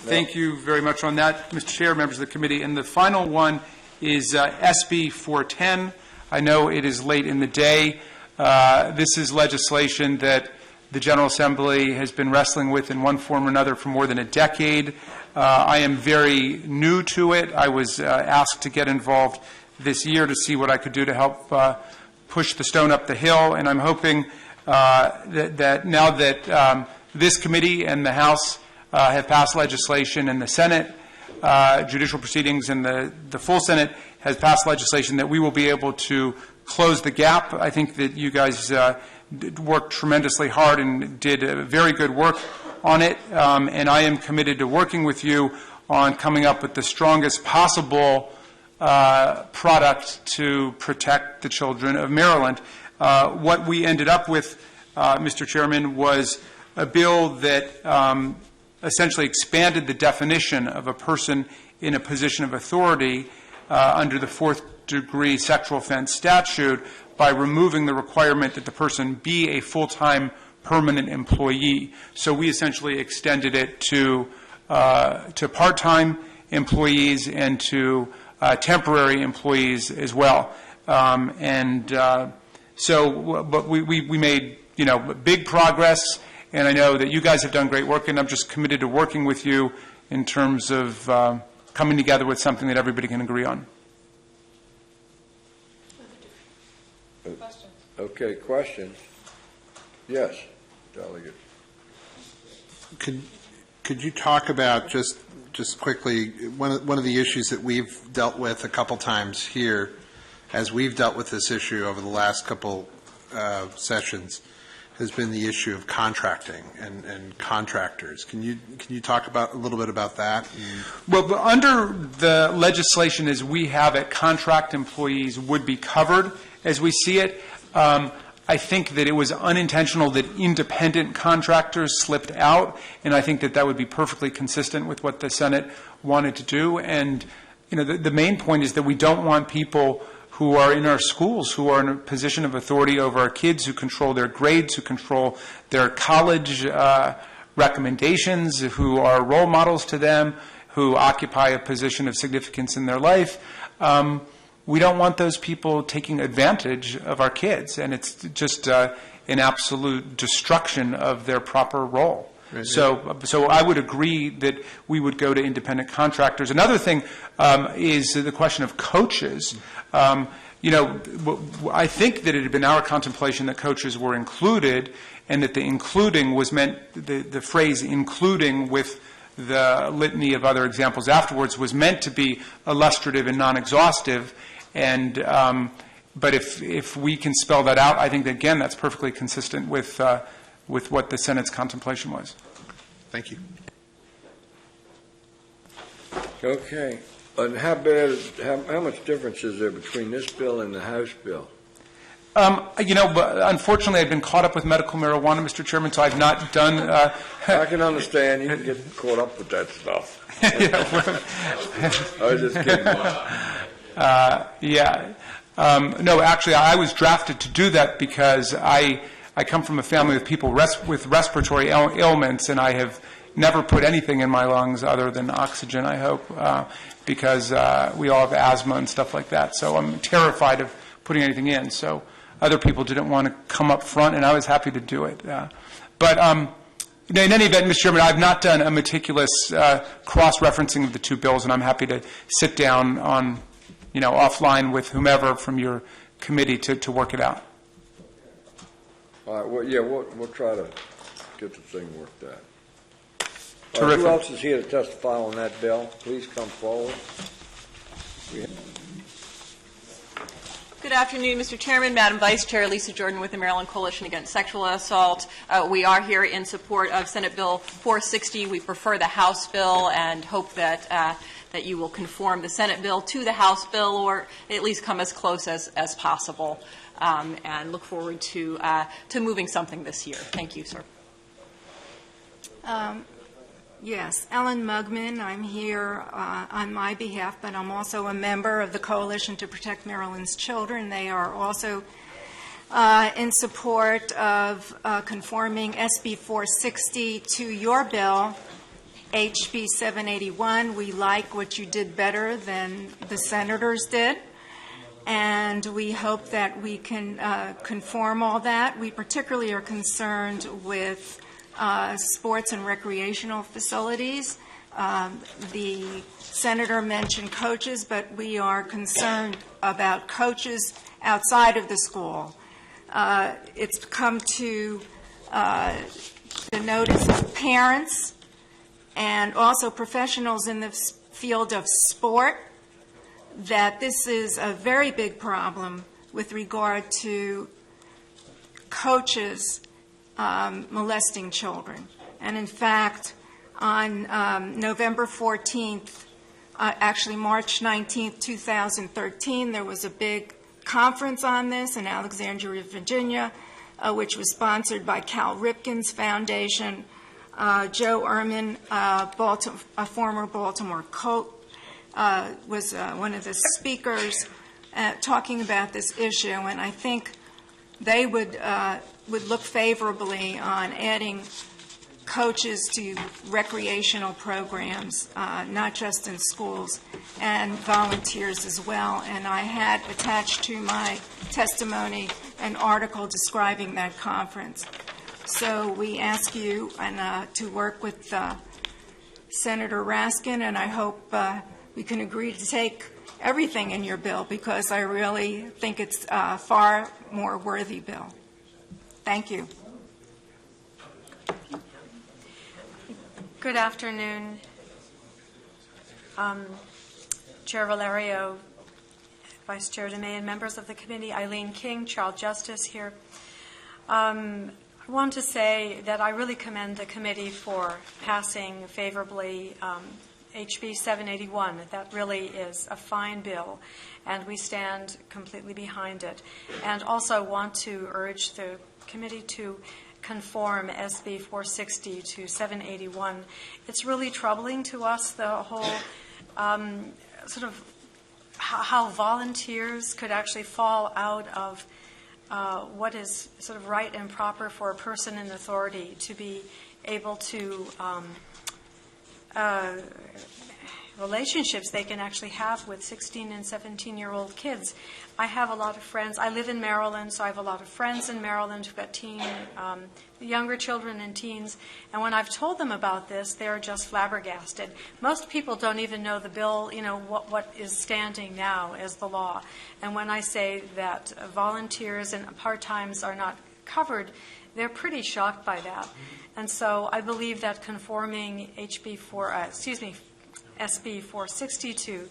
Thank you very much on that, Mr. Chair, members of the committee. And the final one is SB 410. I know it is late in the day. This is legislation that the General Assembly has been wrestling with in one form or another for more than a decade. I am very new to it. I was asked to get involved this year to see what I could do to help push the stone up the hill, and I'm hoping that now that this committee and the House have passed legislation, and the Senate judicial proceedings and the full Senate has passed legislation, that we will be able to close the gap. I think that you guys worked tremendously hard and did very good work on it, and I am committed to working with you on coming up with the strongest possible product to protect the children of Maryland. What we ended up with, Mr. Chairman, was a bill that essentially expanded the definition of a person in a position of authority under the fourth-degree sexual offense statute by removing the requirement that the person be a full-time permanent employee. So we essentially extended it to part-time employees and to temporary employees as well. But we made, big progress, and I know that you guys have done great work, and I'm just committed to working with you in terms of coming together with something that everybody can agree on. Questions? Okay, questions? Yes, Delegate. Could you talk about just quickly one of the issues that we've dealt with a couple times here, as we've dealt with this issue over the last couple sessions, has been the issue of contracting and contractors. Can you talk about a little bit about that? Well, under the legislation as we have it, contract employees would be covered as we see it. I think that it was unintentional that independent contractors slipped out, and I think that that would be perfectly consistent with what the Senate wanted to do. And the main point is that we don't want people who are in our schools, who are in a position of authority over our kids, who control their grades, who control their college recommendations, who are role models to them, who occupy a position of significance in their life. We don't want those people taking advantage of our kids, and it's just an absolute destruction of their proper role. Right. So I would agree that we would go to independent contractors. Another thing is the question of coaches. I think that it had been our contemplation that coaches were included, and that the including was meant, the phrase including with the litany of other examples afterwards was meant to be illustrative and non-exhaustive. And but if we can spell that out, I think that, again, that's perfectly consistent with what the Senate's contemplation was. Thank you. Okay. And how much difference is there between this bill and the House bill? Unfortunately, I've been caught up with medical marijuana, Mr. Chairman, so I've not done. I can understand you can get caught up with that stuff. I was just kidding. No, actually, I was drafted to do that because I come from a family of people with respiratory ailments, and I have never put anything in my lungs other than oxygen, I hope, because we all have asthma and stuff like that. So I'm terrified of putting anything in. So other people didn't want to come up front, and I was happy to do it. But in any event, Mr. Chairman, I've not done a meticulous cross-referencing of the two bills, and I'm happy to sit down on offline with whomever from your committee to work it out. All right. Well, yeah, we'll try to get the thing worked out. Terrific. Who else is here to testify on that bill? Please come forward. Good afternoon, Mr. Chairman, Madam Vice Chair, Lisa Jordan with the Maryland Coalition Against Sexual Assault. We are here in support of Senate Bill 460. We prefer the House bill and hope that you will conform the Senate bill to the House bill, or at least come as close as possible, and look forward to moving something this year. Thank you, sir. Yes, Ellen Mugman. I'm here on my behalf, but I'm also a member of the Coalition to Protect Maryland's Children. They are also in support of conforming SB 460 to your bill. HB 781. We like what you did better than the senators did, and we hope that we can conform all that. We particularly are concerned with sports and recreational facilities. The senator mentioned coaches, but we are concerned about coaches outside of the school. It's come to the notice of parents and also professionals in the field of sport that this is a very big problem with regard to coaches molesting children. And in fact, on November 14th, actually March 19th, 2013, there was a big conference on this in Alexandria, Virginia, which was sponsored by Cal Ripken's Foundation. Joe Ehrman, a former Baltimore Colt, was one of the speakers talking about this issue, and I think they would look favorably on adding coaches to recreational programs, not just in schools, and volunteers as well. And I had attached to my testimony an article describing that conference. So we ask you to work with Senator Raskin, and I hope we can agree to take everything in your bill, because I really think it's a far more worthy bill. Thank you. Good afternoon, Chair Valerio, Vice Chair DeMay, and members of the committee, Eileen King, Child Justice here. I want to say that I really commend the committee for passing favorably HB 781. That really is a fine bill, and we stand completely behind it. And also want to urge the committee to conform SB 460 to 781. It's really troubling to us, the whole sort of how volunteers could actually fall out of what is sort of right and proper for a person in authority to be able to relationships they can actually have with 16 and 17-year-old kids. I have a lot of friends. I live in Maryland, so I have a lot of friends in Maryland who've got younger children and teens. And when I've told them about this, they're just flabbergasted. Most people don't even know the bill, what is standing now as the law. And when I say that volunteers and part-times are not covered, they're pretty shocked by that. And so I believe that conforming SB 460 to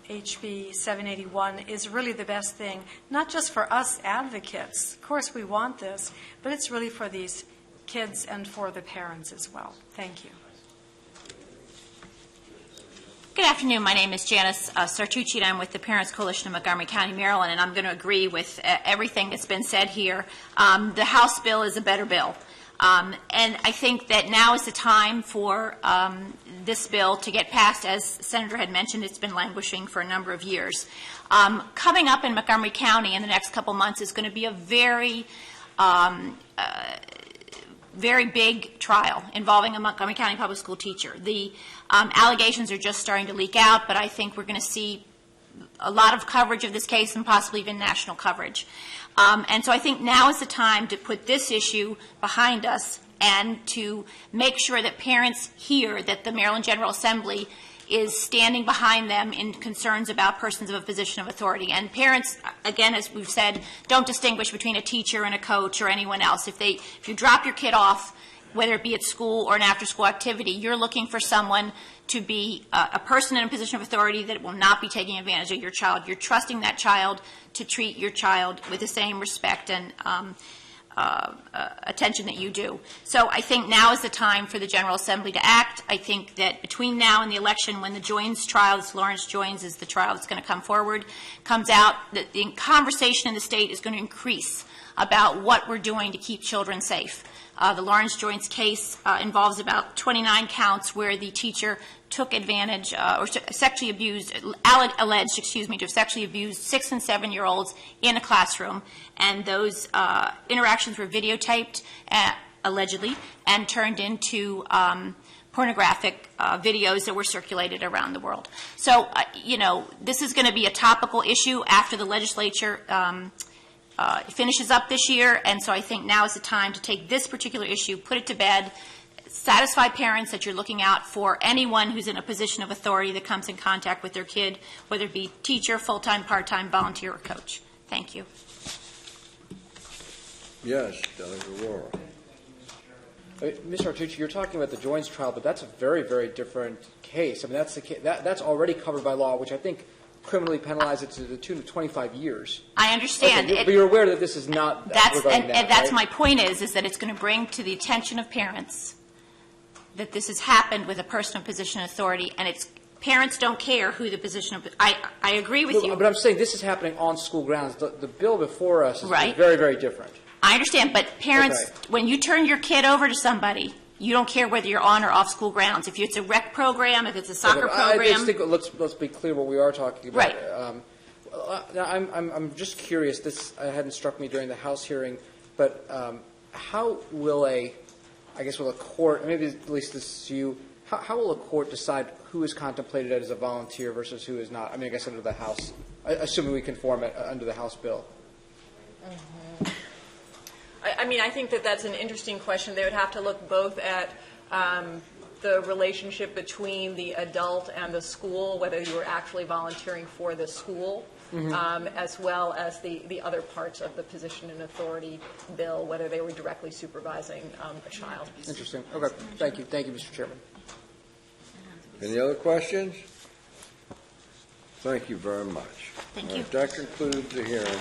HB 781 is really the best thing, not just for us advocates. Of course, we want this, but it's really for these kids and for the parents as well. Thank you. Good afternoon. My name is Janice Sartucci, and I'm with the Parents Coalition of Montgomery County, Maryland, and I'm going to agree with everything that's been said here. The House bill is a better bill. And I think that now is the time for this bill to get passed. As Senator had mentioned, it's been languishing for a number of years. Coming up in Montgomery County in the next couple months is going to be a very big trial involving a Montgomery County public school teacher. The allegations are just starting to leak out, but I think we're going to see a lot of coverage of this case and possibly even national coverage. And so I think now is the time to put this issue behind us and to make sure that parents hear that the Maryland General Assembly is standing behind them in concerns about persons of a position of authority. And parents, again, as we've said, don't distinguish between a teacher and a coach or anyone else. If you drop your kid off, whether it be at school or an after-school activity, you're looking for someone to be a person in a position of authority that will not be taking advantage of your child. You're trusting that child to treat your child with the same respect and attention that you do. So I think now is the time for the General Assembly to act. I think that between now and the election, when the Joines trial, this Lawrence Joines is the trial that's going to come forward, comes out, that the conversation in the state is going to increase about what we're doing to keep children safe. The Lawrence Joines case involves about 29 counts where the teacher took advantage or sexually abused, alleged, to have sexually abused 6- and 7-year-olds in a classroom. And those interactions were videotaped, allegedly, and turned into pornographic videos that were circulated around the world. So, this is going to be a topical issue after the legislature finishes up this year, and so I think now is the time to take this particular issue, put it to bed, satisfy parents that you're looking out for anyone who's in a position of authority that comes in contact with their kid, whether it be teacher, full-time, part-time, volunteer, or coach. Thank you. Yes, Delegate Aurora. Mr. Artucci, you're talking about the Joins trial, but that's a very, very different case. I mean, that's already covered by law, which I think criminally penalizes it to the tune of 25 years. I understand. Okay, but you're aware that this is not regarding that, and that's right? my point is that it's going to bring to the attention of parents that this has happened with a person in position of authority, and parents don't care who the position of. I agree with you. But I'm saying this is happening on school grounds. The bill before us is Right. very, very different. I understand, but parents, Okay. when you turn your kid over to somebody, you don't care whether you're on or off school grounds. If it's a rec program, if it's a soccer I just program. think let's be clear what we are talking about. Right. Now, I'm just curious. This hadn't struck me during the House hearing, but how will will a court, maybe at least this is you, how will a court decide who is contemplated as a volunteer versus who is not? I mean, I guess under the House, assuming we conform it under the House bill. I think that's an interesting question. They would have to look both at the relationship between the adult and the school, whether you were actually volunteering for the school, as well as the other parts of the position and authority bill, whether they were directly supervising a child. Interesting. Okay. Thank you. Thank you, Mr. Chairman. Any other questions? Thank you very much. Thank you. That concludes the hearing.